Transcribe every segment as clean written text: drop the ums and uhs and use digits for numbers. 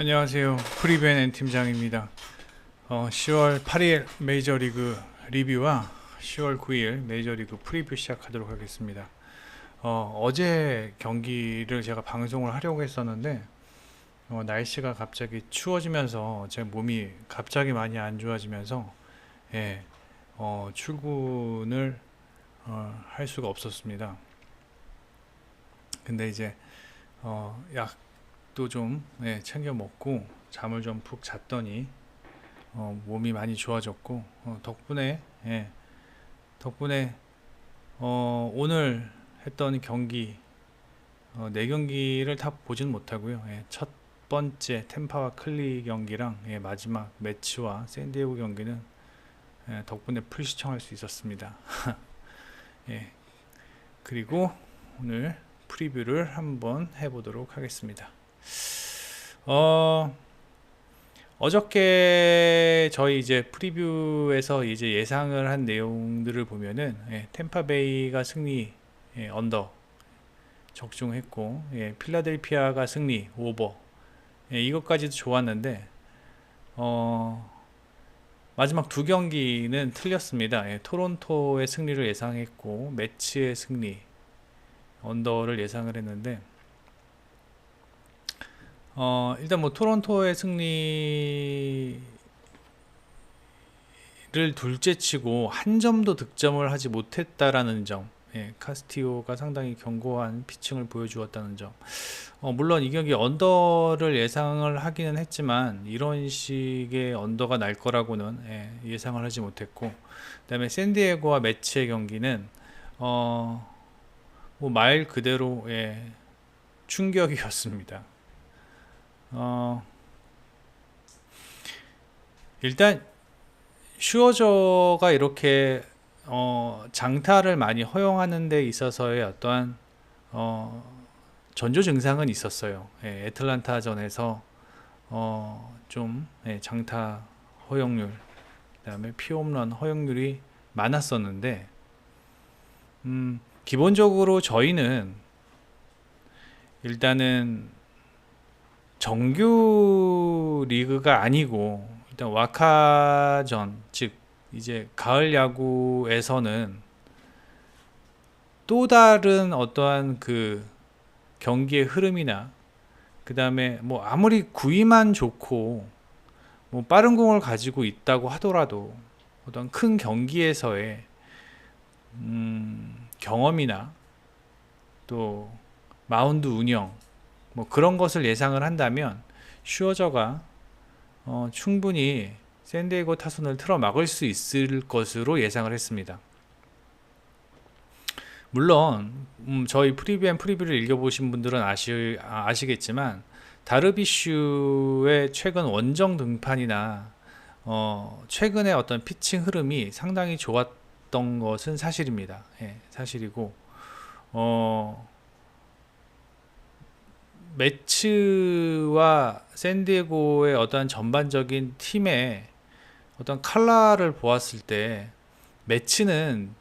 안녕하세요. 프리벤 팀장입니다. 10월 8일 메이저리그 리뷰와 10월 9일 메이저리그 프리뷰 시작하도록 하겠습니다. 어제 경기를 제가 방송을 하려고 했었는데 날씨가 갑자기 추워지면서 제 몸이 갑자기 많이 안 좋아지면서 예, 출근을 할 수가 없었습니다. 근데 이제 약도 좀 챙겨 먹고 잠을 좀 푹 잤더니 몸이 많이 좋아졌고 덕분에 오늘 했던 경기 네 경기를 다 보진 못하고요. 첫 번째 템파와 클리 경기랑 마지막 매치와 샌디에고 경기는 덕분에 풀 시청할 수 있었습니다. 예, 그리고 오늘 프리뷰를 한번 해보도록 하겠습니다. 어저께 저희 이제 프리뷰에서 이제 예상을 한 내용들을 보면은 템파베이가 승리 언더 적중했고 필라델피아가 승리 오버 이것까지도 좋았는데 마지막 두 경기는 틀렸습니다. 토론토의 승리를 예상했고 매치의 승리 언더를 예상을 했는데 일단 뭐 토론토의 승리를 둘째치고 한 점도 득점을 하지 못했다라는 점, 카스티오가 상당히 견고한 피칭을 보여주었다는 점. 물론 이 경기 언더를 예상을 하기는 했지만 이런 식의 언더가 날 거라고는 예상을 하지 못했고, 그다음에 샌디에고와 매치의 경기는 뭐 말 그대로 충격이었습니다. 일단 슈어저가 이렇게 장타를 많이 허용하는 데 있어서의 어떠한 전조 증상은 있었어요. 애틀란타전에서 좀 장타 허용률, 그다음에 피홈런 허용률이 많았었는데 기본적으로 저희는 일단은 정규 리그가 아니고 일단 와카전, 즉 이제 가을 야구에서는 또 다른 어떠한 그 경기의 흐름이나 그 다음에 뭐 아무리 구위만 좋고 뭐 빠른 공을 가지고 있다고 하더라도 어떤 큰 경기에서의 경험이나 또 마운드 운영 뭐 그런 것을 예상을 한다면 슈어저가 충분히 샌디에고 타선을 틀어 막을 수 있을 것으로 예상을 했습니다. 물론 저희 프리뷰 프리뷰를 읽어보신 분들은 아시겠지만 다르비슈의 최근 원정 등판이나 최근의 어떤 피칭 흐름이 상당히 좋았던 것은 사실입니다. 사실이고 매츠와 샌디에고의 어떤 전반적인 팀의 어떤 칼라를 보았을 때 매츠는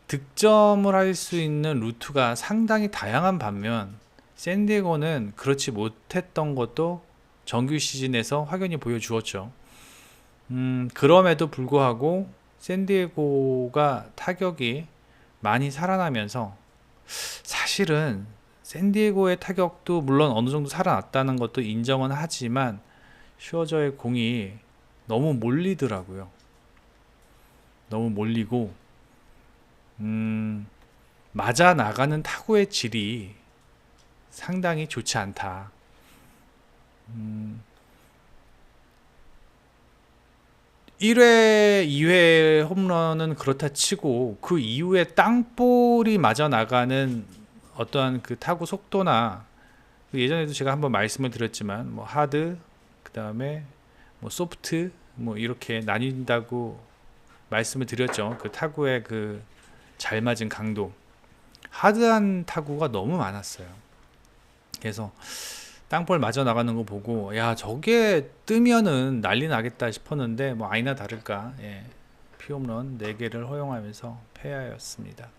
득점을 할 수 있는 루트가 상당히 다양한 반면 샌디에고는 그렇지 못했던 것도 정규 시즌에서 확연히 보여주었죠. 그럼에도 불구하고 샌디에고가 타격이 많이 살아나면서 사실은 샌디에고의 타격도 물론 어느 정도 살아났다는 것도 인정은 하지만 슈어저의 공이 너무 몰리더라고요. 너무 몰리고 맞아 나가는 타구의 질이 상당히 좋지 않다. 1회, 2회 홈런은 그렇다 치고 그 이후에 땅볼이 맞아 나가는 어떠한 그 타구 속도나 예전에도 제가 한번 말씀을 드렸지만 뭐 하드 그 다음에 뭐 소프트 뭐 이렇게 나뉜다고 말씀을 드렸죠. 그 타구의 그 잘 맞은 강도, 하드한 타구가 너무 많았어요. 그래서 땅볼 맞아 나가는 거 보고 야 저게 뜨면은 난리 나겠다 싶었는데 뭐 아니나 다를까 피홈런 4개를 허용하면서 패하였습니다.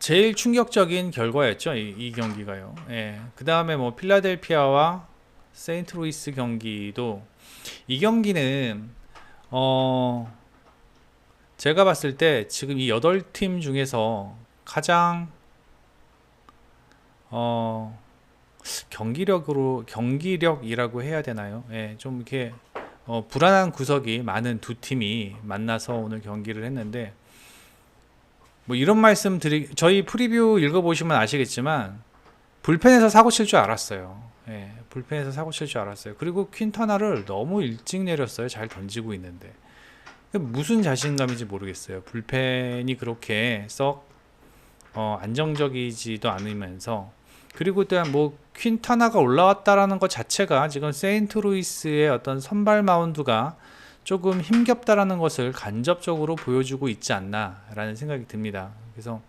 제일 충격적인 결과였죠. 이 경기가요. 예. 그 다음에 뭐 필라델피아와 세인트루이스 경기도 이 경기는 제가 봤을 때 지금 이 8팀 중에서 가장 경기력이라고 해야 되나요? 예, 좀 이렇게 불안한 구석이 많은 두 팀이 만나서 오늘 경기를 했는데 뭐 이런 말씀 저희 프리뷰 읽어보시면 아시겠지만 불펜에서 사고 칠 줄 알았어요. 예, 불펜에서 사고 칠 줄 알았어요. 그리고 퀸타나를 너무 일찍 내렸어요. 잘 던지고 있는데 무슨 자신감인지 모르겠어요. 불펜이 그렇게 썩 안정적이지도 않으면서 그리고 또한 뭐 퀸타나가 올라왔다라는 것 자체가 지금 세인트루이스의 어떤 선발 마운드가 조금 힘겹다라는 것을 간접적으로 보여주고 있지 않나라는 생각이 듭니다. 그래서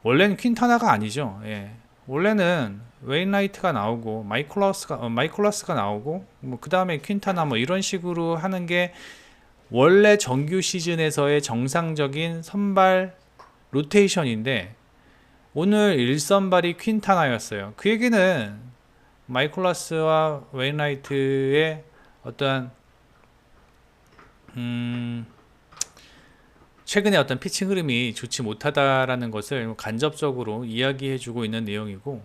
원래는 퀸타나가 아니죠. 예. 원래는 웨인라이트가 나오고 마이콜라스가 나오고 뭐 그 다음에 퀸타나 뭐 이런 식으로 하는 게 원래 정규 시즌에서의 정상적인 선발 로테이션인데 오늘 1선발이 퀸타나였어요. 그 얘기는 마이콜라스와 웨인라이트의 어떠한 최근에 어떤 피칭 흐름이 좋지 못하다라는 것을 간접적으로 이야기해주고 있는 내용이고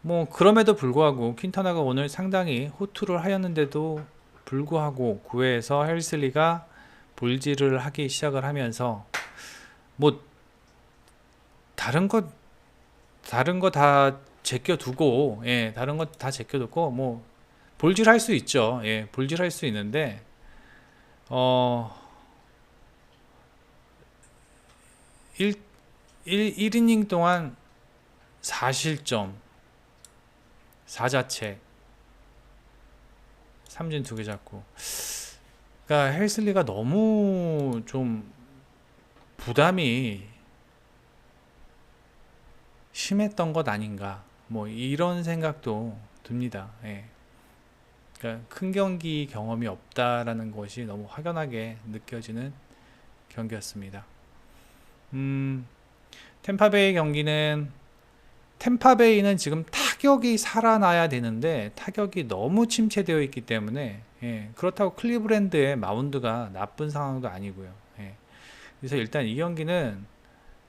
뭐 그럼에도 불구하고 퀸타나가 오늘 상당히 호투를 하였는데도 불구하고 9회에서 헬슬리가 볼질을 하기 시작을 하면서 뭐 다른 거 다 제껴두고 다른 거 다 제껴두고 뭐 볼질 할 수 있죠. 예, 볼질 할 수 있는데 1이닝 동안 4실점 4자책 3진 2개 잡고 그러니까 헬슬리가 너무 좀 부담이 심했던 것 아닌가 뭐 이런 생각도 듭니다. 예. 그러니까 큰 경기 경험이 없다라는 것이 너무 확연하게 느껴지는 경기였습니다. 템파베이 경기는 템파베이는 지금 타격이 살아나야 되는데 타격이 너무 침체되어 있기 때문에 그렇다고 클리브랜드의 마운드가 나쁜 상황도 아니고요. 그래서 일단 이 경기는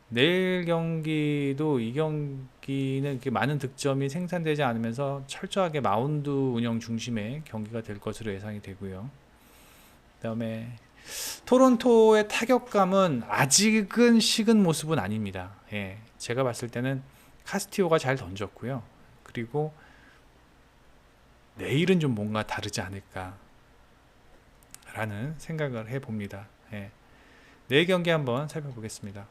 내일 경기도 이 경기는 이렇게 많은 득점이 생산되지 않으면서 철저하게 마운드 운영 중심의 경기가 될 것으로 예상이 되고요. 그 다음에 토론토의 타격감은 아직은 식은 모습은 아닙니다. 제가 봤을 때는 카스티오가 잘 던졌고요. 그리고 내일은 좀 뭔가 다르지 않을까 라는 생각을 해봅니다. 내일 경기 한번 살펴보겠습니다.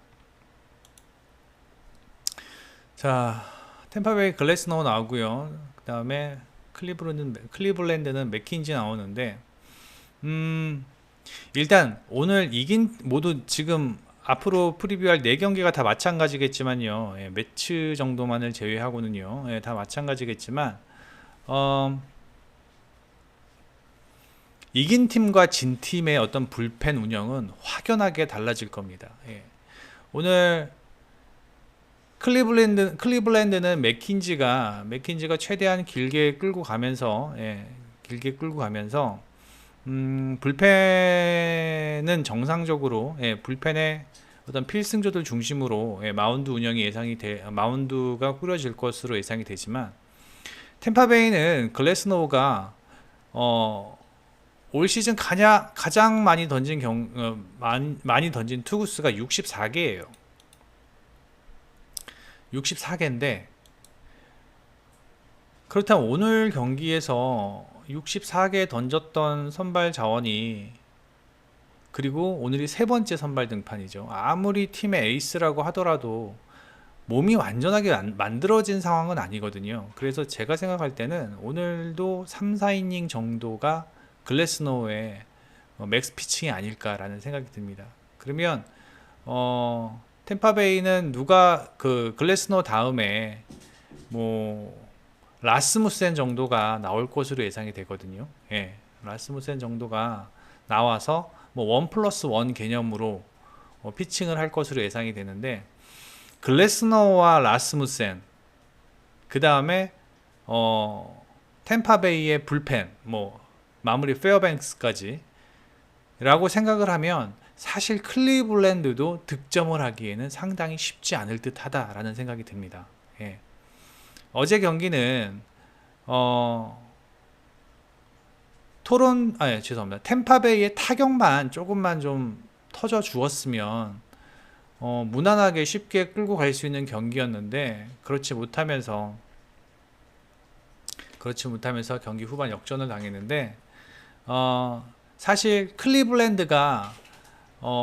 자, 템파베이 글래스노우 나오고요. 그 다음에 클리블랜드는 맥킨지 나오는데 일단 오늘 이긴 모두 지금 앞으로 프리뷰할 4경기가 다 마찬가지겠지만요. 매치 정도만을 제외하고는요. 다 마찬가지겠지만 이긴 팀과 진 팀의 어떤 불펜 운영은 확연하게 달라질 겁니다. 오늘 클리블랜드는 맥킨지가 최대한 길게 끌고 가면서 불펜은 정상적으로 불펜의 어떤 필승조들 중심으로 마운드 운영이 마운드가 꾸려질 것으로 예상이 되지만 템파베이는 글래스노우가 올 시즌 가장 많이 던진 많이 던진 투구수가 64개예요. 64개인데 그렇다면 오늘 경기에서 64개 던졌던 선발 자원이 그리고 오늘이 세 번째 선발 등판이죠. 아무리 팀의 에이스라고 하더라도 몸이 완전하게 만들어진 상황은 아니거든요. 그래서 제가 생각할 때는 오늘도 3, 4이닝 정도가 글래스노우의 맥스 피칭이 아닐까라는 생각이 듭니다. 그러면 템파베이는 누가 글래스노우 다음에 뭐 라스무센 정도가 나올 것으로 예상이 되거든요. 라스무센 정도가 나와서 뭐 1+1 개념으로 피칭을 할 것으로 예상이 되는데 글래스너와 라스무센, 그 다음에 템파베이의 불펜, 뭐 마무리 페어뱅스까지 라고 생각을 하면 사실 클리블랜드도 득점을 하기에는 상당히 쉽지 않을 듯 하다라는 생각이 듭니다. 예. 어제 경기는 죄송합니다. 템파베이의 타격만 조금만 좀 터져 주었으면 무난하게 쉽게 끌고 갈 수 있는 경기였는데 그렇지 못하면서 경기 후반 역전을 당했는데 사실 클리블랜드가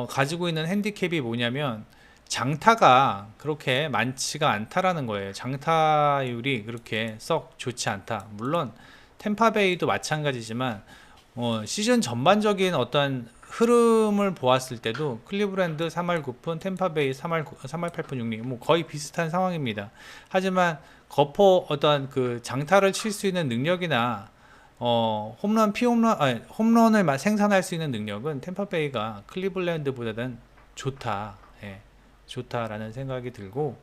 가지고 있는 핸디캡이 뭐냐면 장타가 그렇게 많지가 않다라는 거예요. 장타율이 그렇게 썩 좋지 않다. 물론 템파베이도 마찬가지지만 시즌 전반적인 어떤 흐름을 보았을 때도 클리블랜드 3할 9푼, 템파베이 3할 8푼 6리 뭐 거의 비슷한 상황입니다. 하지만 거포 어떤 그 장타를 칠 수 있는 능력이나 홈런을 생산할 수 있는 능력은 템파베이가 클리블랜드보다는 좋다. 예, 좋다라는 생각이 들고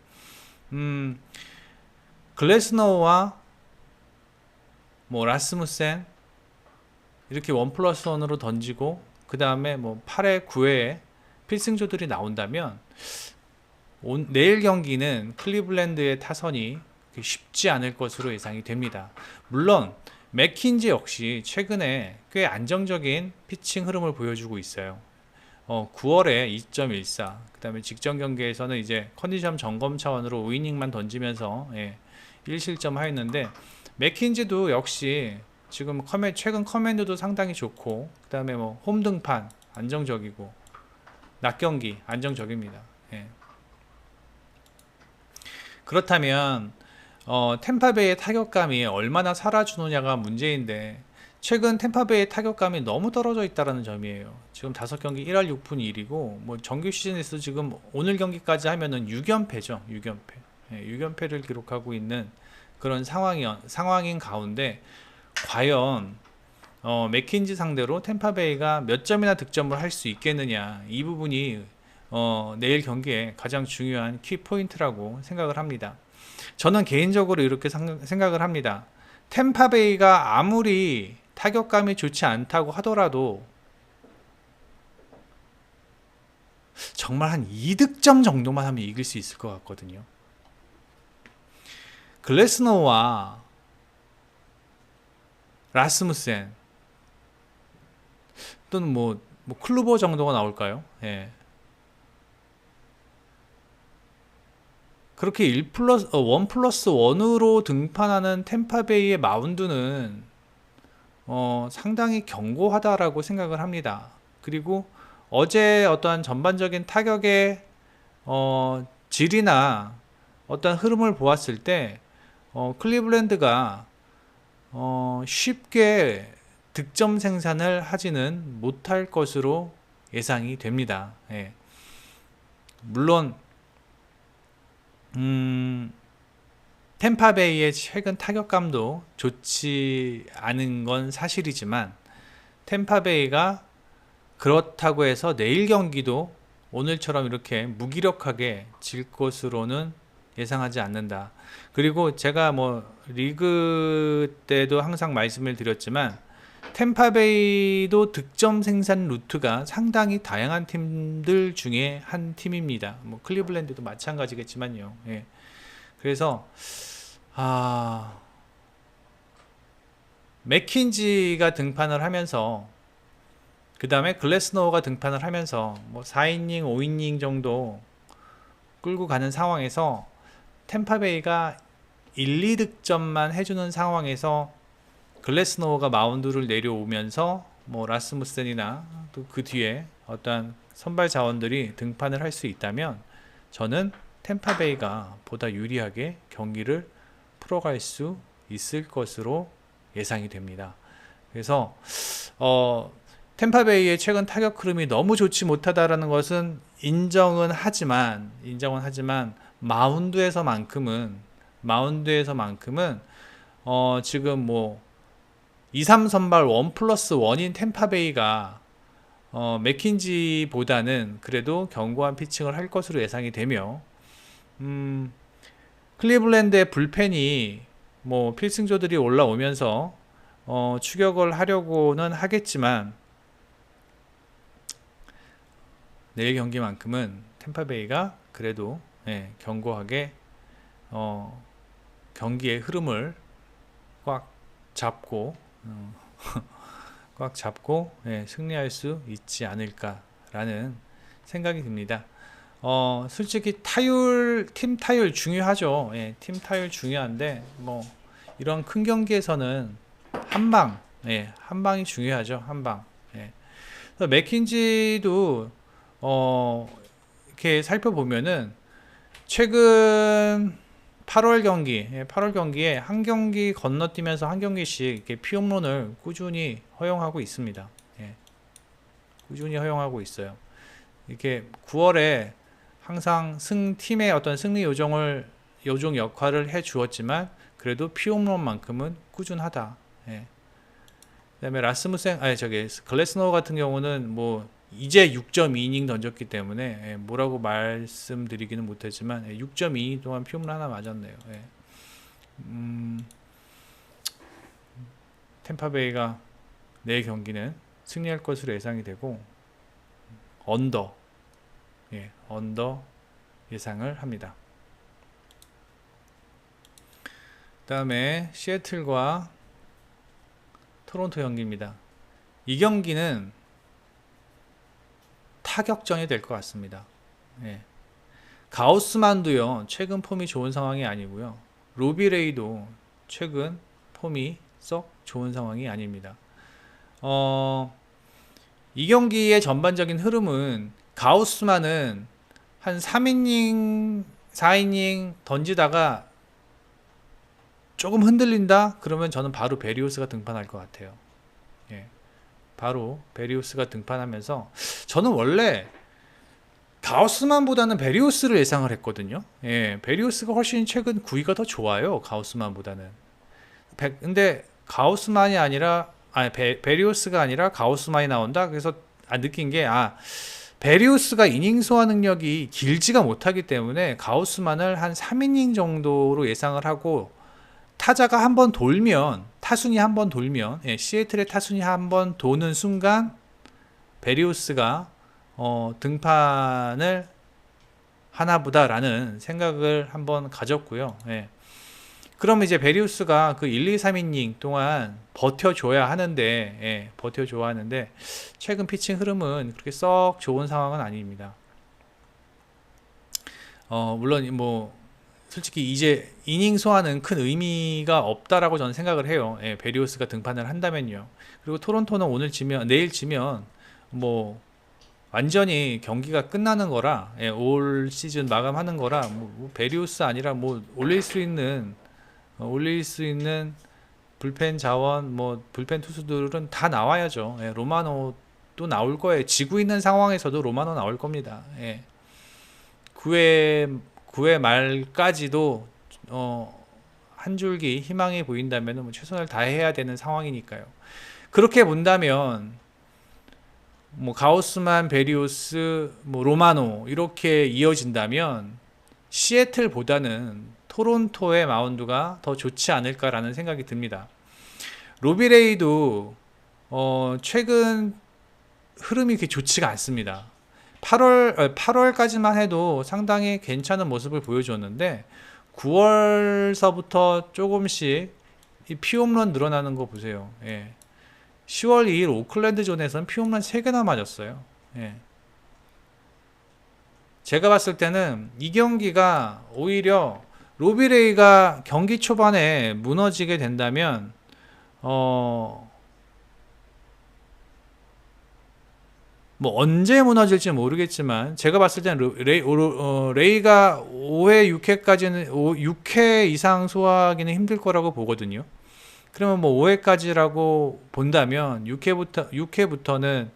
글래스너와 뭐 라스무센 이렇게 1+1으로 던지고 그 다음에 뭐 8회 9회에 필승조들이 나온다면 내일 경기는 클리블랜드의 타선이 쉽지 않을 것으로 예상이 됩니다. 물론 맥킨지 역시 최근에 꽤 안정적인 피칭 흐름을 보여주고 있어요. 9월에 2.14, 그 다음에 직전 경기에서는 이제 컨디션 점검 차원으로 5이닝만 던지면서 1실점 하였는데 맥킨지도 역시 지금 최근 커맨드도 상당히 좋고 그 다음에 뭐 홈등판 안정적이고 낮 경기 안정적입니다. 예. 그렇다면 템파베이의 타격감이 얼마나 살아주느냐가 문제인데 최근 템파베이의 타격감이 너무 떨어져 있다는 점이에요. 지금 5경기 1할 6푼 1이고 뭐 정규 시즌에서 지금 오늘 경기까지 하면은 6연패죠. 6연패. 예, 6연패를 기록하고 있는 그런 상황인 가운데 과연 맥킨지 상대로 템파베이가 몇 점이나 득점을 할 수 있겠느냐, 이 부분이 내일 경기에 가장 중요한 키포인트라고 생각을 합니다. 저는 개인적으로 이렇게 생각을 합니다. 템파베이가 아무리 타격감이 좋지 않다고 하더라도 정말 한 2득점 정도만 하면 이길 수 있을 것 같거든요. 글래스노와 라스무센 또는 뭐 클루버 정도가 나올까요? 예. 그렇게 1+1으로 등판하는 템파베이의 마운드는 상당히 견고하다라고 생각을 합니다. 그리고 어제 어떠한 전반적인 타격의 질이나 어떤 흐름을 보았을 때 클리블랜드가 쉽게 득점 생산을 하지는 못할 것으로 예상이 됩니다. 예. 물론 템파베이의 최근 타격감도 좋지 않은 건 사실이지만 템파베이가 그렇다고 해서 내일 경기도 오늘처럼 이렇게 무기력하게 질 것으로는 예상하지 않는다. 그리고 제가 뭐 리그 때도 항상 말씀을 드렸지만 템파베이도 득점 생산 루트가 상당히 다양한 팀들 중에 한 팀입니다. 뭐 클리블랜드도 마찬가지겠지만요. 예. 그래서 맥킨지가 등판을 하면서 그 다음에 글래스노우가 등판을 하면서 뭐 4이닝 5이닝 정도 끌고 가는 상황에서 템파베이가 1, 2득점만 해주는 상황에서 글래스노우가 마운드를 내려오면서 뭐 라스무센이나 또 그 뒤에 어떤 선발 자원들이 등판을 할 수 있다면 저는 템파베이가 보다 유리하게 경기를 풀어갈 수 있을 것으로 예상이 됩니다. 그래서 템파베이의 최근 타격 흐름이 너무 좋지 못하다라는 것은 인정은 하지만 마운드에서만큼은 지금 뭐 2, 3 선발 1+1인 템파베이가 맥킨지보다는 그래도 견고한 피칭을 할 것으로 예상이 되며 클리블랜드의 불펜이 뭐 필승조들이 올라오면서 추격을 하려고는 하겠지만 내일 경기만큼은 템파베이가 그래도 견고하게 경기의 흐름을 꽉 잡고 꽉 잡고 승리할 수 있지 않을까라는 생각이 듭니다. 솔직히 팀 타율 중요하죠. 팀 타율 중요한데 뭐 이런 큰 경기에서는 한 방이 중요하죠. 한 방. 그래서 맥킨지도 이렇게 살펴보면은 최근 8월 경기에 한 경기 건너뛰면서 한 경기씩 이렇게 피홈런을 꾸준히 허용하고 있습니다. 꾸준히 허용하고 있어요. 이렇게 9월에 항상 팀의 어떤 승리 요정 역할을 해 주었지만 그래도 피홈런만큼은 꾸준하다. 그다음에 글래스노 같은 경우는 뭐 이제 6.2이닝 던졌기 때문에 뭐라고 말씀드리기는 못했지만 6.2이닝 동안 피홈런 하나 맞았네요. 템파베이가 내일 경기는 승리할 것으로 예상이 되고 언더 예상을 합니다. 그 다음에 시애틀과 토론토 경기입니다. 이 경기는 타격전이 될 것 같습니다. 가우스만도요 최근 폼이 좋은 상황이 아니고요, 로비레이도 최근 폼이 썩 좋은 상황이 아닙니다. 이 경기의 전반적인 흐름은 가우스만은 한 3이닝 4이닝 던지다가 조금 흔들린다 그러면 저는 바로 베리오스가 등판할 것 같아요. 바로 베리오스가 등판하면서 저는 원래 가우스만보다는 베리오스를 예상을 했거든요. 베리오스가 훨씬 최근 구위가 더 좋아요, 가우스만보다는. 근데 가우스만이 아니라 베리오스가 아니라 가우스만이 나온다. 그래서 느낀 게 베리오스가 이닝 소화 능력이 길지가 못하기 때문에 가우스만을 한 3이닝 정도로 예상을 하고, 타자가 한번 돌면, 타순이 한번 돌면, 시애틀의 타순이 한번 도는 순간 베리오스가 등판을 하나보다라는 생각을 한번 가졌고요. 그러면 이제 베리우스가 그 1, 2, 3이닝 동안 버텨줘야 하는데, 최근 피칭 흐름은 그렇게 썩 좋은 상황은 아닙니다. 물론 뭐 솔직히 이제 이닝 소화는 큰 의미가 없다라고 저는 생각을 해요. 베리우스가 등판을 한다면요. 그리고 토론토는 내일 지면 뭐 완전히 경기가 끝나는 거라, 올 시즌 마감하는 거라, 뭐 베리우스 아니라 뭐 올릴 수 있는 불펜 자원, 뭐 불펜 투수들은 다 나와야죠. 로마노도 나올 거예요. 지고 있는 상황에서도 로마노 나올 겁니다. 9회 말까지도 한 줄기 희망이 보인다면 뭐 최선을 다해야 되는 상황이니까요. 그렇게 본다면 뭐 가우스만, 베리오스, 뭐 로마노 이렇게 이어진다면 시애틀보다는 토론토의 마운드가 더 좋지 않을까라는 생각이 듭니다. 로비레이도 최근 흐름이 그렇게 좋지가 않습니다. 8월까지만 해도 상당히 괜찮은 모습을 보여줬는데 9월서부터 조금씩 이 피홈런 늘어나는 거 보세요. 10월 2일 오클랜드 존에서는 피홈런 3개나 맞았어요. 제가 봤을 때는 이 경기가 오히려 로비레이가 경기 초반에 무너지게 된다면 뭐 언제 무너질지 모르겠지만 제가 봤을 때는 레이가 5회 6회까지는 6회 이상 소화하기는 힘들 거라고 보거든요. 그러면 뭐 5회까지라고 본다면 6회부터는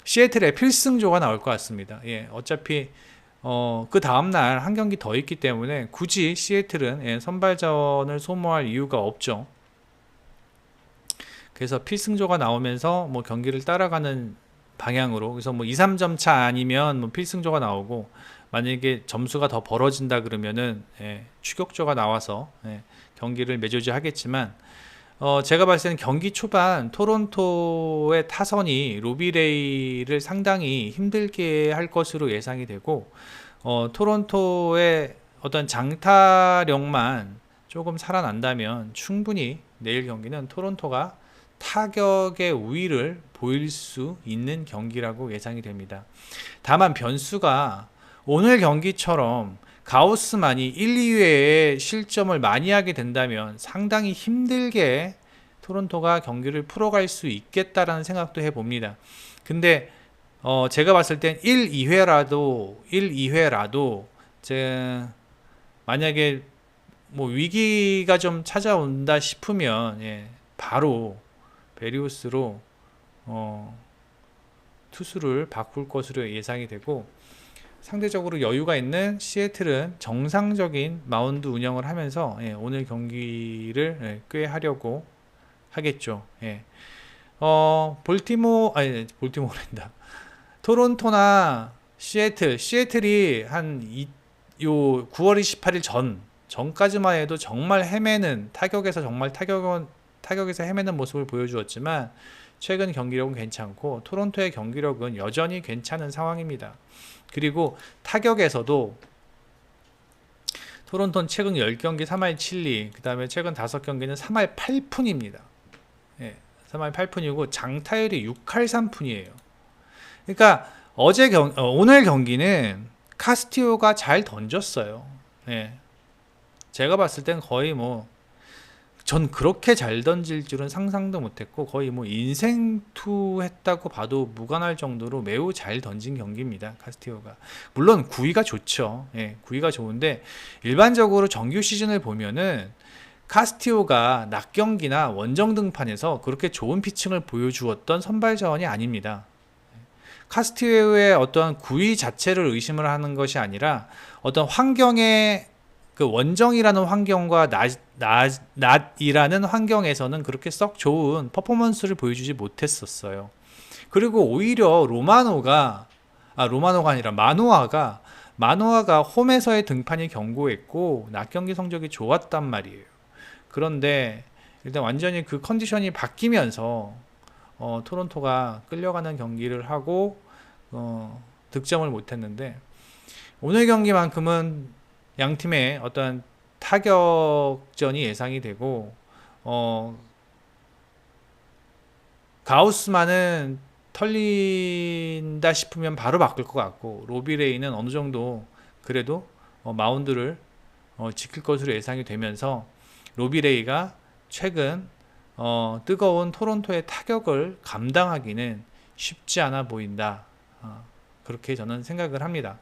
시애틀의 필승조가 나올 것 같습니다. 어차피 그 다음날 한 경기 더 있기 때문에 굳이 시애틀은 선발 자원을 소모할 이유가 없죠. 그래서 필승조가 나오면서 뭐 경기를 따라가는 방향으로, 그래서 뭐 2, 3점 차 아니면 뭐 필승조가 나오고, 만약에 점수가 더 벌어진다 그러면은 추격조가 나와서 경기를 매조지 하겠지만 제가 봤을 때는 경기 초반 토론토의 타선이 로비레이를 상당히 힘들게 할 것으로 예상이 되고 토론토의 어떤 장타력만 조금 살아난다면 충분히 내일 경기는 토론토가 타격의 우위를 보일 수 있는 경기라고 예상이 됩니다. 다만 변수가 오늘 경기처럼 가우스만이 1, 2회에 실점을 많이 하게 된다면 상당히 힘들게 토론토가 경기를 풀어갈 수 있겠다라는 생각도 해봅니다. 근데 제가 봤을 땐 1, 2회라도 만약에 뭐 위기가 좀 찾아온다 싶으면 바로 베리우스로 투수를 바꿀 것으로 예상이 되고, 상대적으로 여유가 있는 시애틀은 정상적인 마운드 운영을 하면서 오늘 경기를 꽤 하려고 하겠죠. 볼티모어랜다. 토론토나 시애틀이 요 9월 28일 전까지만 해도 정말 헤매는 타격에서 헤매는 모습을 보여주었지만 최근 경기력은 괜찮고 토론토의 경기력은 여전히 괜찮은 상황입니다. 그리고 타격에서도 토론토는 최근 10경기 3할 7리, 그 다음에 최근 5경기는 3할 8푼입니다. 3할 8푼이고 장타율이 6할 3푼이에요. 그러니까 오늘 경기는 카스티오가 잘 던졌어요. 제가 봤을 땐 거의 전 그렇게 잘 던질 줄은 상상도 못했고 거의 인생투 했다고 봐도 무관할 정도로 매우 잘 던진 경기입니다. 카스티오가 물론 구위가 좋죠. 구위가 좋은데 일반적으로 정규 시즌을 보면은 카스티오가 낮 경기나 원정 등판에서 그렇게 좋은 피칭을 보여주었던 선발 자원이 아닙니다. 카스티오의 어떤 구위 자체를 의심을 하는 것이 아니라 어떤 환경의 그 원정이라는 환경과 낮이라는 환경에서는 그렇게 썩 좋은 퍼포먼스를 보여주지 못했었어요. 그리고 오히려 마누아가 홈에서의 등판이 견고했고 낮 경기 성적이 좋았단 말이에요. 그런데 일단 완전히 그 컨디션이 바뀌면서 토론토가 끌려가는 경기를 하고 득점을 못했는데 오늘 경기만큼은 양 팀의 어떤 타격전이 예상이 되고 가우스만은 털린다 싶으면 바로 바꿀 것 같고 로비레이는 어느 정도 그래도 마운드를 지킬 것으로 예상이 되면서 로비레이가 최근 뜨거운 토론토의 타격을 감당하기는 쉽지 않아 보인다. 그렇게 저는 생각을 합니다.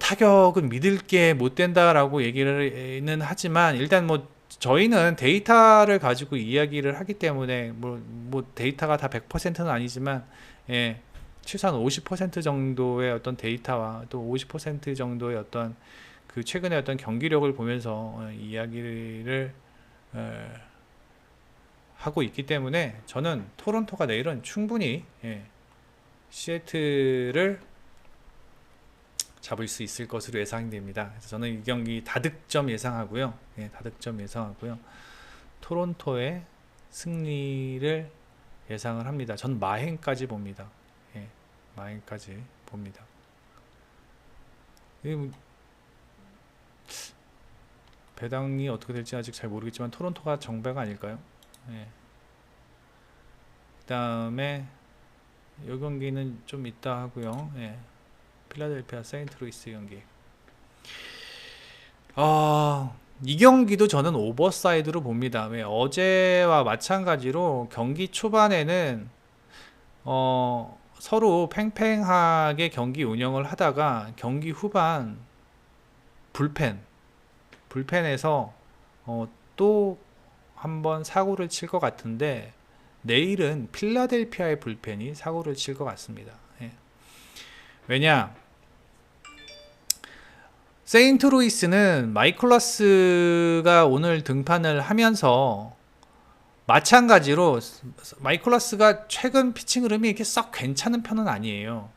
타격은 믿을 게 못 된다라고 얘기는 하지만 일단 저희는 데이터를 가지고 이야기를 하기 때문에 데이터가 다 100%는 아니지만 최소한 50% 정도의 어떤 데이터와 또 50% 정도의 어떤 그 최근의 어떤 경기력을 보면서 이야기를 하고 있기 때문에 저는 토론토가 내일은 충분히 시애틀을 잡을 수 있을 것으로 예상됩니다. 그래서 저는 이 경기 다득점 예상하고요. 다득점 예상하고요. 토론토의 승리를 예상을 합니다. 전 마행까지 봅니다. 마행까지 봅니다. 배당이 어떻게 될지 아직 잘 모르겠지만 토론토가 정배가 아닐까요? 그 다음에 이 경기는 좀 이따 하고요. 필라델피아 세인트루이스 경기. 이 경기도 저는 오버사이드로 봅니다. 어제와 마찬가지로 경기 초반에는 서로 팽팽하게 경기 운영을 하다가 경기 후반 불펜에서 또 한번 사고를 칠 것 같은데 내일은 필라델피아의 불펜이 사고를 칠 것 같습니다. 왜냐? 세인트루이스는 마이콜라스가 오늘 등판을 하면서 마찬가지로 마이콜라스가 최근 피칭 흐름이 이렇게 썩 괜찮은 편은 아니에요.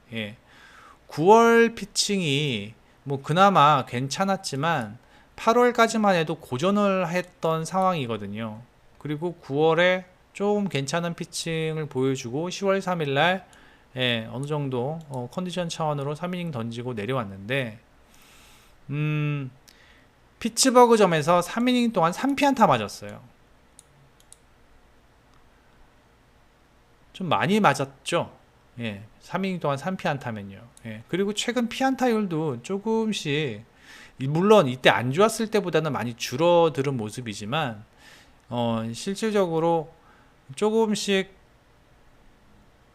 9월 피칭이 뭐 그나마 괜찮았지만 8월까지만 해도 고전을 했던 상황이거든요. 그리고 9월에 좀 괜찮은 피칭을 보여주고 10월 3일 날 어느 정도 컨디션 차원으로 3이닝 던지고 내려왔는데 피츠버그점에서 3이닝 동안 3피안타 맞았어요. 좀 많이 맞았죠. 3이닝 동안 3피안타면요. 그리고 최근 피안타율도 조금씩, 물론 이때 안 좋았을 때보다는 많이 줄어드는 모습이지만 실질적으로 조금씩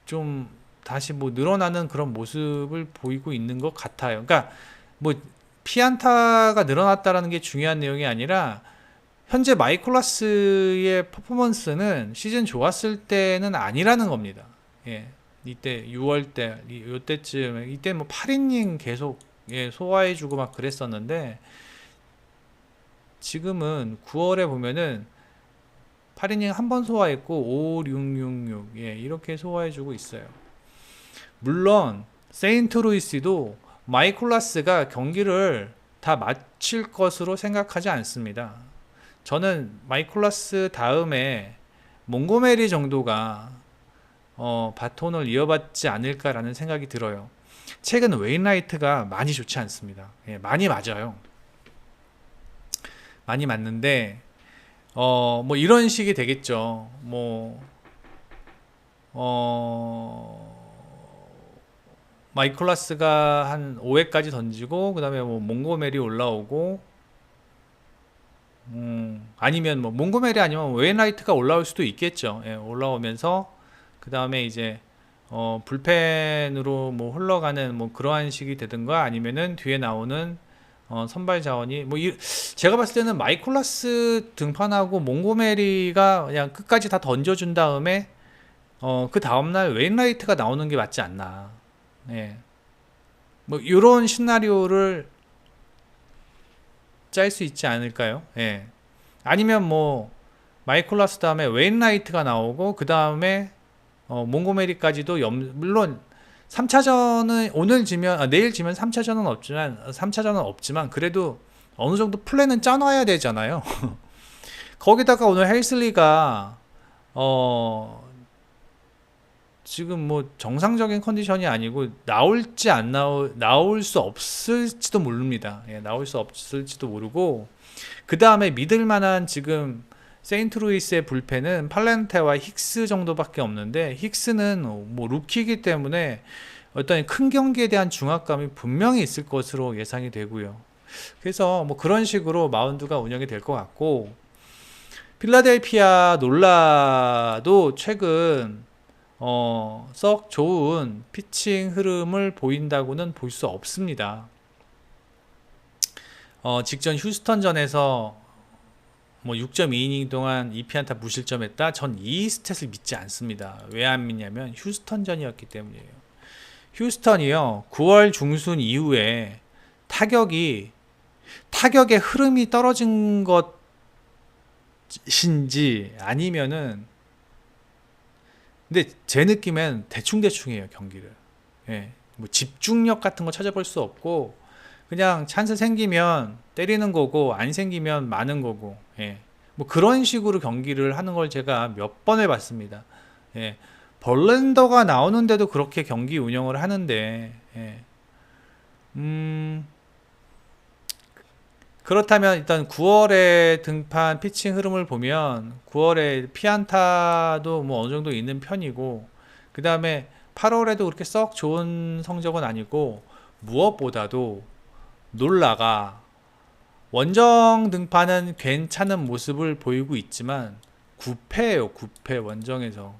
좀 다시 뭐 늘어나는 그런 모습을 보이고 있는 것 같아요. 그러니까 뭐 피안타가 늘어났다라는 게 중요한 내용이 아니라 현재 마이콜라스의 퍼포먼스는 시즌 좋았을 때는 아니라는 겁니다. 이때 6월 때 이때쯤 이때 뭐 8이닝 계속 소화해주고 막 그랬었는데 지금은 9월에 보면은 8이닝 한 번 소화했고 5, 6, 6, 6 이렇게 소화해주고 있어요. 물론 세인트루이스도 마이콜라스가 경기를 다 마칠 것으로 생각하지 않습니다. 저는 마이콜라스 다음에 몽고메리 정도가 바톤을 이어받지 않을까라는 생각이 들어요. 최근 웨인라이트가 많이 좋지 않습니다. 많이 맞아요. 많이 맞는데 뭐 이런 식이 되겠죠. 마이콜라스가 한 5회까지 던지고 그 다음에 뭐 몽고메리 올라오고 아니면 뭐 몽고메리 아니면 웨인라이트가 올라올 수도 있겠죠. 올라오면서 그 다음에 이제 불펜으로 뭐 흘러가는 뭐 그러한 식이 되든가 아니면은 뒤에 나오는 선발 자원이 제가 봤을 때는 마이콜라스 등판하고 몽고메리가 그냥 끝까지 다 던져준 다음에 그 다음날 웨인라이트가 나오는 게 맞지 않나. 뭐 이런 시나리오를 짤 수 있지 않을까요? 아니면 뭐 마이콜라스 다음에 웨인라이트가 나오고 그 다음에 몽고메리까지도 물론 3차전은 내일 지면 3차전은 없지만 그래도 어느 정도 플랜은 짜놔야 되잖아요. 거기다가 오늘 헬슬리가 지금 뭐 정상적인 컨디션이 아니고 나올 수 없을지도 모릅니다. 나올 수 없을지도 모르고 그 다음에 믿을 만한 지금 세인트루이스의 불펜은 팔란테와 힉스 정도밖에 없는데 힉스는 뭐 루키이기 때문에 어떤 큰 경기에 대한 중압감이 분명히 있을 것으로 예상이 되고요. 그래서 뭐 그런 식으로 마운드가 운영이 될 것 같고 필라델피아 놀라도 최근 썩 좋은 피칭 흐름을 보인다고는 볼 수 없습니다. 직전 휴스턴전에서 뭐 6.2이닝 동안 2피안타 무실점했다. 전 이 스탯을 믿지 않습니다. 왜 안 믿냐면 휴스턴전이었기 때문이에요. 휴스턴이요 9월 중순 이후에 타격의 흐름이 떨어진 것인지 아니면은 근데 제 느낌엔 대충해요 경기를. 뭐 집중력 같은 거 찾아볼 수 없고 그냥 찬스 생기면 때리는 거고 안 생기면 마는 거고 뭐 그런 식으로 경기를 하는 걸 제가 몇 번을 봤습니다. 벌렌더가 나오는데도 그렇게 경기 운영을 하는데 그렇다면 일단 9월에 등판 피칭 흐름을 보면 9월에 피안타도 뭐 어느 정도 있는 편이고 그 다음에 8월에도 그렇게 썩 좋은 성적은 아니고 무엇보다도 놀라가 원정 등판은 괜찮은 모습을 보이고 있지만 9패예요. 9패 원정에서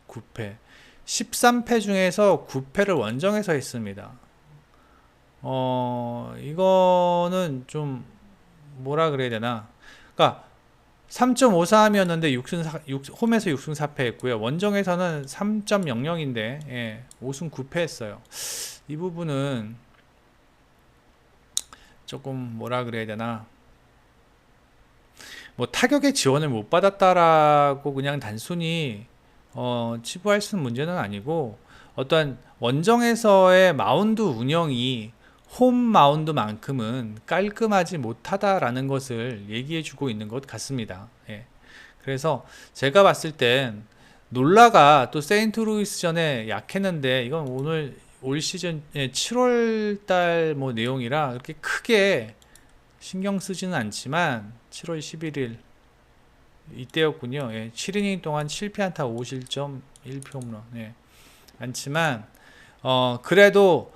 9패 13패 중에서 9패를 원정에서 했습니다. 이거는 좀 뭐라 그래야 되나? 그러니까 3.53이었는데 홈에서 6승 4패 했고요. 원정에서는 3.00인데 5승 9패 했어요. 이 부분은 조금 뭐라 그래야 되나? 뭐 타격의 지원을 못 받았다라고 그냥 단순히 치부할 수 있는 문제는 아니고 어떠한 원정에서의 마운드 운영이 홈 마운드만큼은 깔끔하지 못하다라는 것을 얘기해 주고 있는 것 같습니다. 예. 그래서 제가 봤을 땐 놀라가 또 세인트루이스전에 약했는데 이건 오늘 올 시즌 7월 달 뭐 내용이라 그렇게 크게 신경 쓰지는 않지만 7월 11일 이때였군요. 예, 7이닝 동안 7피안타 5실점 1피 홈런. 예, 많지만 그래도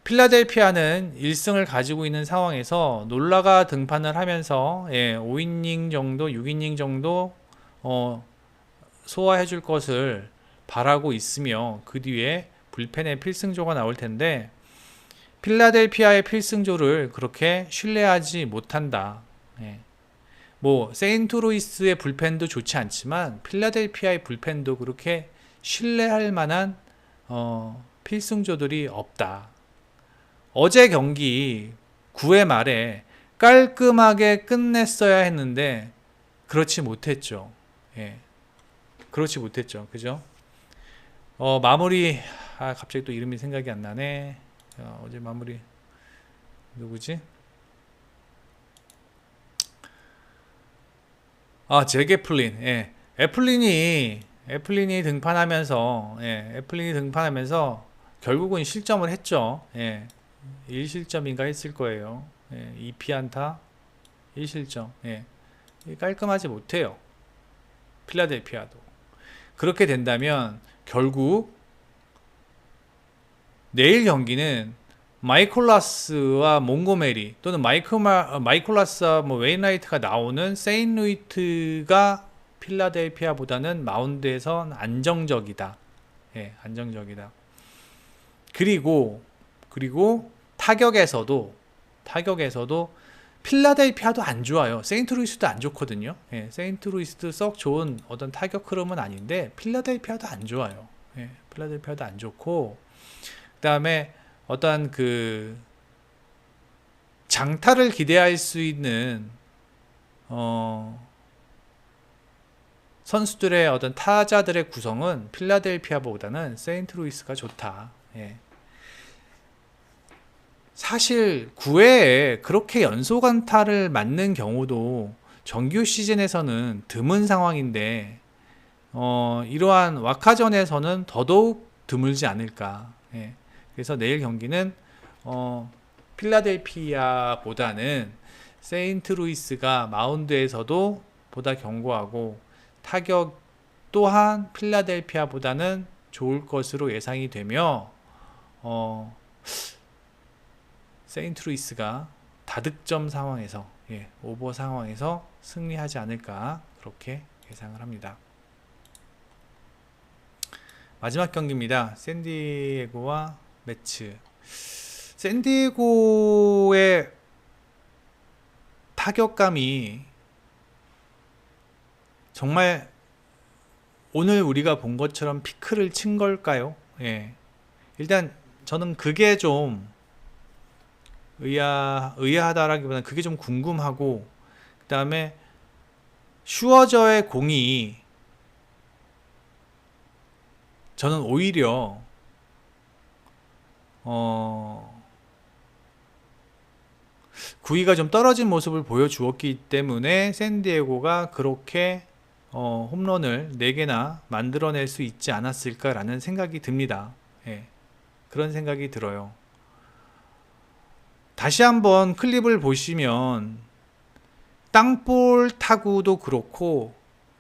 필라델피아는 1승을 가지고 있는 상황에서 놀라가 등판을 하면서 5이닝 정도, 6이닝 정도 소화해 줄 것을 바라고 있으며 그 뒤에 불펜에 필승조가 나올 텐데 필라델피아의 필승조를 그렇게 신뢰하지 못한다. 예. 뭐 세인트루이스의 불펜도 좋지 않지만 필라델피아의 불펜도 그렇게 신뢰할 만한 필승조들이 없다. 어제 경기 9회 말에 깔끔하게 끝냈어야 했는데 그렇지 못했죠. 예. 그렇지 못했죠. 그죠? 마무리 갑자기 또 이름이 생각이 안 나네. 어제 마무리 누구지? 제게플린. 예. 애플린이 등판하면서 결국은 실점을 했죠. 예. 1실점인가 했을 거예요. 예. 2피안타 1실점. 예. 깔끔하지 못해요. 필라델피아도. 그렇게 된다면 결국 내일 경기는 마이콜라스와 몽고메리 또는 마이콜라스와 뭐 웨인라이트가 나오는 세인루이트가 필라델피아보다는 마운드에선 안정적이다. 예, 안정적이다. 그리고 타격에서도 필라델피아도 안 좋아요. 세인트루이스도 안 좋거든요. 예, 세인트루이스도 썩 좋은 어떤 타격 흐름은 아닌데 필라델피아도 안 좋아요. 예, 필라델피아도 안 좋고 그다음에 어떠한 그 장타를 기대할 수 있는 선수들의 어떤 타자들의 구성은 필라델피아보다는 세인트루이스가 좋다. 예. 사실 9회에 그렇게 연속 안타를 맞는 경우도 정규 시즌에서는 드문 상황인데 이러한 와카전에서는 더더욱 드물지 않을까. 예. 그래서 내일 경기는 필라델피아보다는 세인트루이스가 마운드에서도 보다 견고하고 타격 또한 필라델피아보다는 좋을 것으로 예상이 되며 세인트루이스가 다득점 상황에서 오버 상황에서 승리하지 않을까 그렇게 예상을 합니다. 마지막 경기입니다. 샌디에고와 매츠. 샌디에고의 타격감이 정말 오늘 우리가 본 것처럼 피크를 친 걸까요? 예. 일단 저는 그게 좀 의아하다라기보다는 그게 좀 궁금하고 그 다음에 슈어저의 공이 저는 오히려 구위가 좀 떨어진 모습을 보여주었기 때문에 샌디에고가 그렇게 홈런을 4개나 만들어낼 수 있지 않았을까라는 생각이 듭니다. 예, 그런 생각이 들어요. 다시 한번 클립을 보시면 땅볼 타구도 그렇고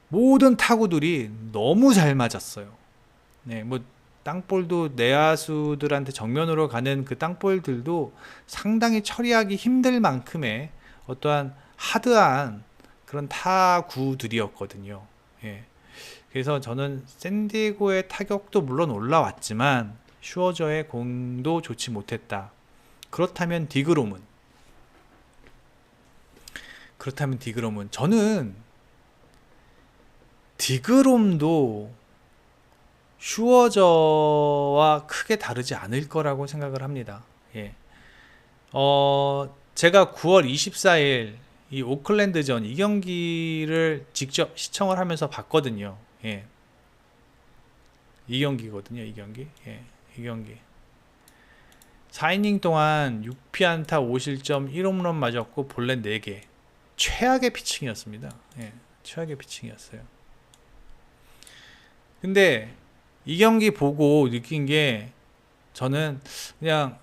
모든 타구들이 너무 잘 맞았어요. 네, 뭐 땅볼도 내야수들한테 정면으로 가는 그 땅볼들도 상당히 처리하기 힘들 만큼의 어떠한 하드한 그런 타구들이었거든요. 예. 그래서 저는 샌디에고의 타격도 물론 올라왔지만 슈어저의 공도 좋지 못했다. 그렇다면 디그롬은 저는 디그롬도 슈어저와 크게 다르지 않을 거라고 생각을 합니다. 예. 제가 9월 24일 이 오클랜드전 이 경기를 직접 시청을 하면서 봤거든요. 예. 이 경기거든요. 이 경기. 예. 이 경기 4이닝 동안 6피안타 5실점 1홈런 맞았고 볼넷 4개. 최악의 피칭이었습니다. 예, 최악의 피칭이었어요. 근데 이 경기 보고 느낀 게 저는 그냥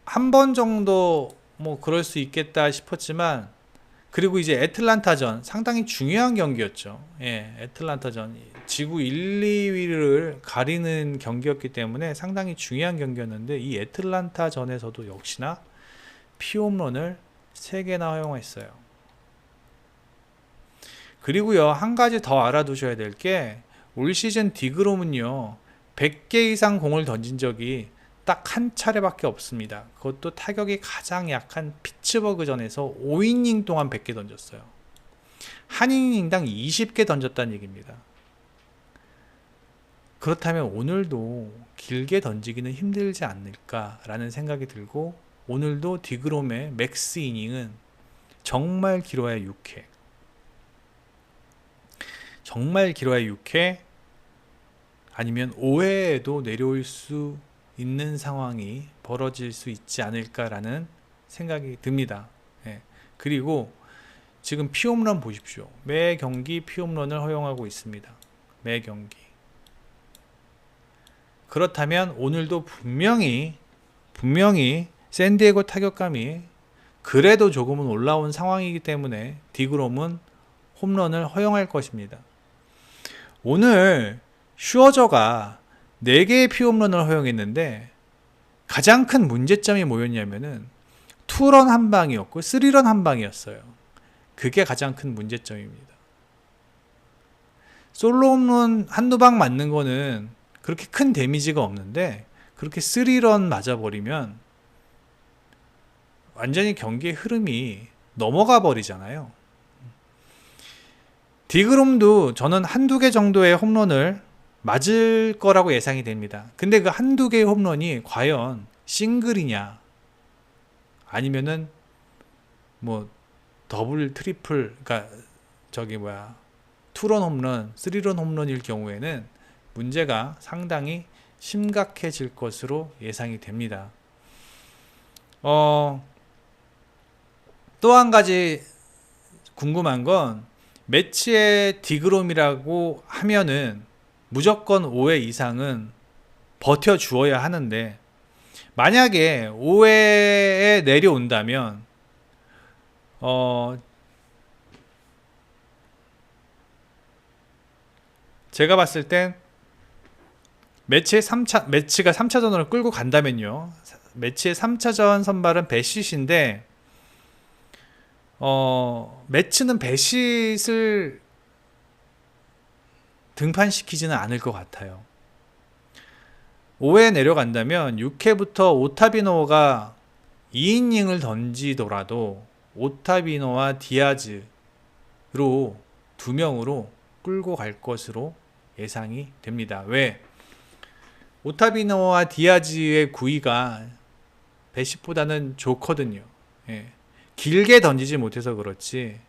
한 번 정도 뭐 그럴 수 있겠다 싶었지만, 그리고 이제 애틀란타전 상당히 중요한 경기였죠. 예, 애틀란타전 지구 1, 2위를 가리는 경기였기 때문에 상당히 중요한 경기였는데, 이 애틀란타전에서도 역시나 피홈런을 3개나 허용했어요. 그리고요, 한 가지 더 알아두셔야 될 게, 올 시즌 디그롬은요 100개 이상 공을 던진 적이 딱 한 차례밖에 없습니다. 그것도 타격이 가장 약한 피츠버그전에서 5이닝 동안 100개 던졌어요. 한 이닝당 20개 던졌다는 얘기입니다. 그렇다면 오늘도 길게 던지기는 힘들지 않을까라는 생각이 들고, 오늘도 디그롬의 맥스 이닝은 정말 길어야 6회, 정말 길어야 6회 아니면 5회에도 내려올 수 있는 상황이 벌어질 수 있지 않을까라는 생각이 듭니다. 예. 그리고 지금 피홈런 보십시오. 매 경기 피홈런을 허용하고 있습니다. 매 경기. 그렇다면 오늘도 분명히 샌디에고 타격감이 그래도 조금은 올라온 상황이기 때문에 디그롬은 홈런을 허용할 것입니다. 오늘 슈어저가 4개의 피홈런을 허용했는데 가장 큰 문제점이 뭐였냐면은 2런 한 방이었고 3런 한 방이었어요. 그게 가장 큰 문제점입니다. 솔로 홈런 한두 방 맞는 거는 그렇게 큰 데미지가 없는데, 그렇게 3런 맞아버리면 완전히 경기의 흐름이 넘어가 버리잖아요. 디그롬도 저는 한두 개 정도의 홈런을 맞을 거라고 예상이 됩니다. 근데 그 한두 개의 홈런이 과연 싱글이냐 아니면은 뭐 더블, 트리플, 그러니까 투런 홈런, 3런 홈런일 경우에는 문제가 상당히 심각해질 것으로 예상이 됩니다. 또 한 가지 궁금한 건, 매치의 디그롬이라고 하면은 무조건 5회 이상은 버텨주어야 하는데, 만약에 5회에 내려온다면 제가 봤을 땐 매치가 3차전으로 끌고 간다면요, 매치의 3차전 선발은 배시신데, 매치는 배시를 등판시키지는 않을 것 같아요. 5회 내려간다면 6회부터 오타비노가 2이닝을 던지더라도 오타비노와 디아즈로 2명으로 끌고 갈 것으로 예상이 됩니다. 왜? 오타비노와 디아즈의 구위가 배시보다는 좋거든요. 예. 길게 던지지 못해서 그렇지,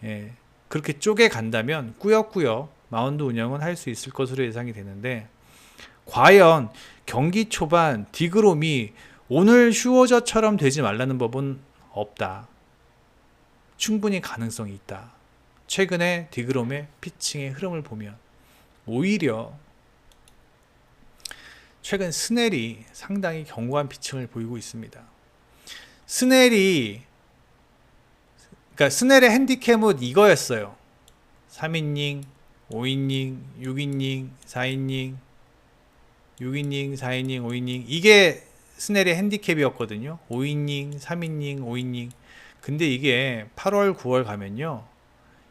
예. 그렇게 쪼개 간다면 꾸역꾸역 마운드 운영은 할 수 있을 것으로 예상이 되는데, 과연 경기 초반 디그롬이 오늘 슈어저처럼 되지 말라는 법은 없다. 충분히 가능성이 있다. 최근에 디그롬의 피칭의 흐름을 보면 오히려 최근 스넬이 상당히 견고한 피칭을 보이고 있습니다. 스넬의 핸디캡은 이거였어요. 3이닝, 5이닝, 6이닝, 4이닝, 6이닝, 4이닝, 5이닝. 이게 스넬의 핸디캡이었거든요. 5이닝, 3이닝, 5이닝. 근데 이게 8월, 9월 가면요,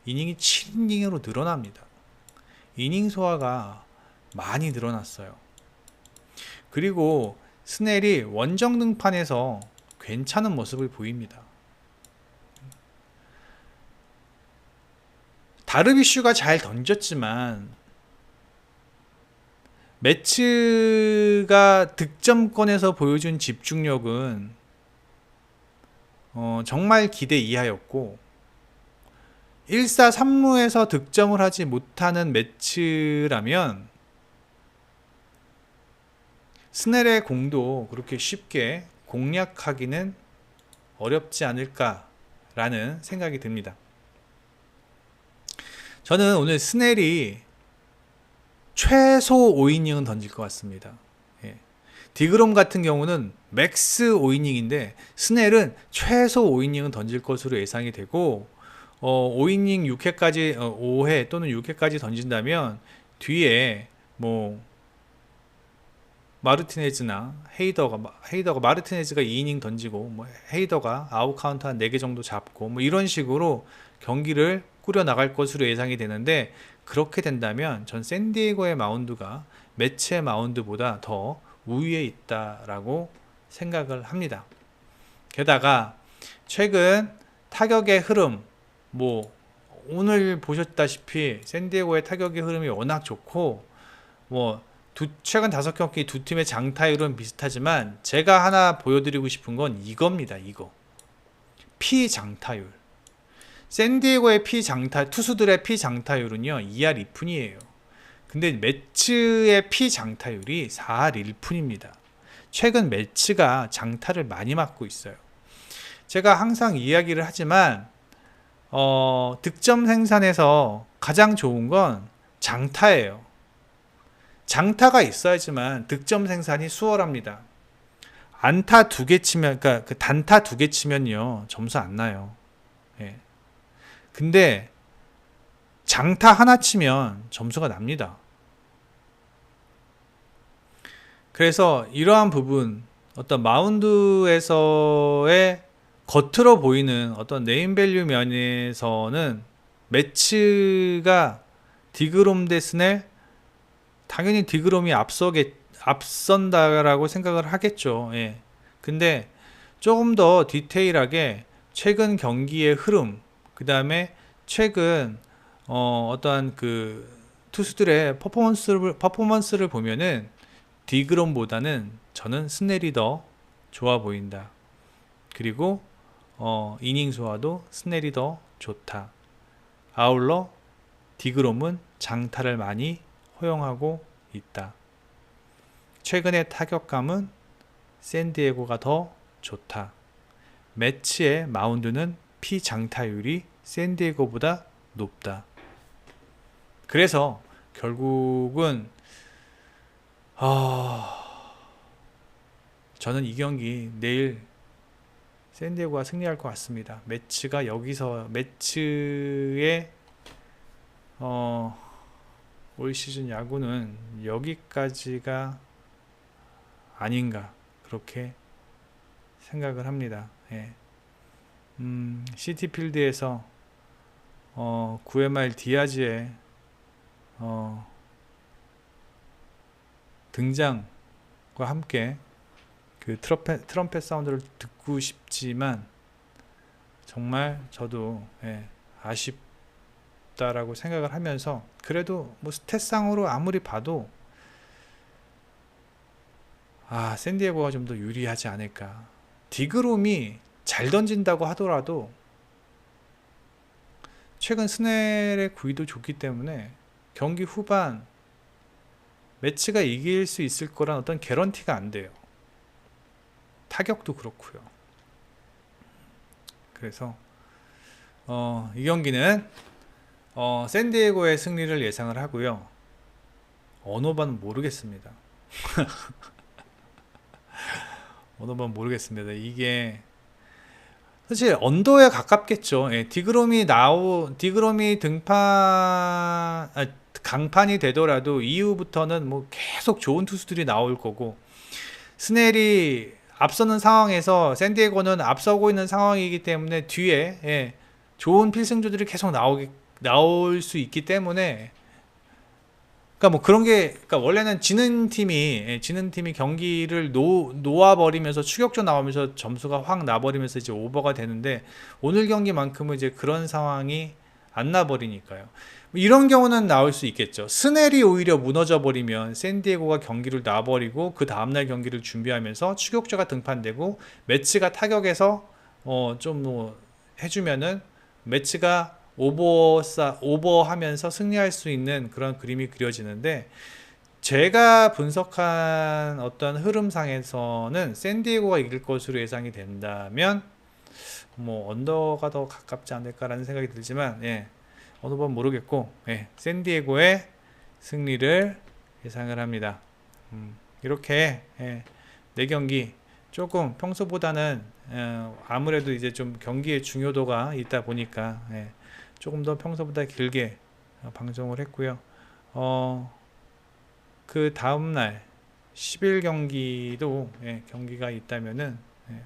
이닝이 7이닝으로 늘어납니다. 이닝 소화가 많이 늘어났어요. 그리고 스넬이 원정 등판에서 괜찮은 모습을 보입니다. 다르비슈가 잘 던졌지만 매츠가 득점권에서 보여준 집중력은 정말 기대 이하였고, 1사 3루에서 득점을 하지 못하는 매츠라면 스넬의 공도 그렇게 쉽게 공략하기는 어렵지 않을까라는 생각이 듭니다. 저는 오늘 스넬이 최소 5이닝은 던질 것 같습니다. 예. 디그롬 같은 경우는 맥스 5이닝인데 스넬은 최소 5이닝은 던질 것으로 예상이 되고 5이닝 6회까지 5회 또는 6회까지 던진다면 뒤에 뭐 마르티네즈나 헤이더가 마르티네즈가 2이닝 던지고 뭐 헤이더가 아웃 카운트 한 4개 정도 잡고 뭐 이런 식으로 경기를 꾸려 나갈 것으로 예상이 되는데, 그렇게 된다면 전 샌디에고의 마운드가 매치의 마운드보다 더 우위에 있다라고 생각을 합니다. 게다가 최근 타격의 흐름, 뭐 오늘 보셨다시피 샌디에고의 타격의 흐름이 워낙 좋고 뭐 최근 5경기 두 팀의 장타율은 비슷하지만 제가 하나 보여드리고 싶은 건 이겁니다. 이거 피장타율. 샌디에고의 투수들의 피장타율은요 2할 2푼이에요. 근데 매츠의 피장타율이 4할 1푼입니다. 최근 매츠가 장타를 많이 맞고 있어요. 제가 항상 이야기를 하지만 득점 생산에서 가장 좋은 건 장타예요. 장타가 있어야지만 득점 생산이 수월합니다. 안타 2개 치면, 그러니까 그 단타 2개 치면요 점수 안 나요. 예. 근데 장타 하나 치면 점수가 납니다. 그래서 이러한 부분, 어떤 마운드에서의 겉으로 보이는 어떤 네임밸류 면에서는 매치가 디그롬 대 스넬, 당연히 디그롬이 앞선다라고 생각을 하겠죠. 예. 근데 조금 더 디테일하게 최근 경기의 흐름, 그 다음에 최근 어떠한 그 투수들의 퍼포먼스를 보면은 디그롬보다는 저는 스넬이 더 좋아 보인다. 그리고 이닝 소화도 스넬이 더 좋다. 아울러 디그롬은 장타를 많이 허용하고 있다. 최근의 타격감은 샌디에고가 더 좋다. 매치의 마운드는 피장타율이 샌디에고보다 높다. 그래서 결국은 저는 이 경기 내일 샌디에고가 승리할 것 같습니다. 매치의 올 시즌 야구는 여기까지가 아닌가 그렇게 생각을 합니다. 예. 시티필드에서 9회 말 디아즈의 등장과 함께 그 트럼펫 사운드를 듣고 싶지만 정말 저도 아쉽다라고 생각을 하면서, 그래도 뭐 스탯상으로 아무리 봐도 샌디에고가 좀 더 유리하지 않을까. 디그롬이 잘 던진다고 하더라도 최근 스넬의 구위도 좋기 때문에 경기 후반 매치가 이길 수 있을 거란 어떤 개런티가 안 돼요. 타격도 그렇고요. 그래서 이 경기는 샌디에고의 승리를 예상을 하고요. 어노바는 모르겠습니다. 어노바는 모르겠습니다. 이게 사실 언더에 가깝겠죠. 디그롬이 강판이 되더라도 이후부터는 뭐 계속 좋은 투수들이 나올 거고, 스넬이 앞서는 상황에서 샌디에고는 앞서고 있는 상황이기 때문에 뒤에 좋은 필승조들이 계속 나올 수 있기 때문에, 그러니까 뭐 그런 게, 그러니까 원래는 지는 팀이 경기를 놓아버리면서 추격전 나오면서 점수가 확 나버리면서 이제 오버가 되는데, 오늘 경기만큼은 이제 그런 상황이 안 나버리니까요. 이런 경우는 나올 수 있겠죠. 스넬이 오히려 무너져 버리면 샌디에고가 경기를 놔버리고 그 다음날 경기를 준비하면서 추격자가 등판되고 매치가 타격에서 좀 뭐 해주면은 매치가 오버하면서 승리할 수 있는 그런 그림이 그려지는데, 제가 분석한 어떤 흐름상에서는 샌디에고가 이길 것으로 예상이 된다면 뭐 언더가 더 가깝지 않을까라는 생각이 들지만 예, 어느 번 모르겠고 예, 샌디에고의 승리를 예상을 합니다. 이렇게 예, 4경기 조금 평소보다는 아무래도 이제 좀 경기의 중요도가 있다 보니까 예, 조금 더 평소보다 길게 방송을 했고요. 그 다음날 10일 경기도 예, 경기가 있다면은 예,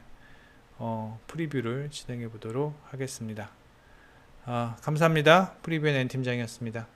프리뷰를 진행해 보도록 하겠습니다. 감사합니다. 프리뷰의 N팀장이었습니다.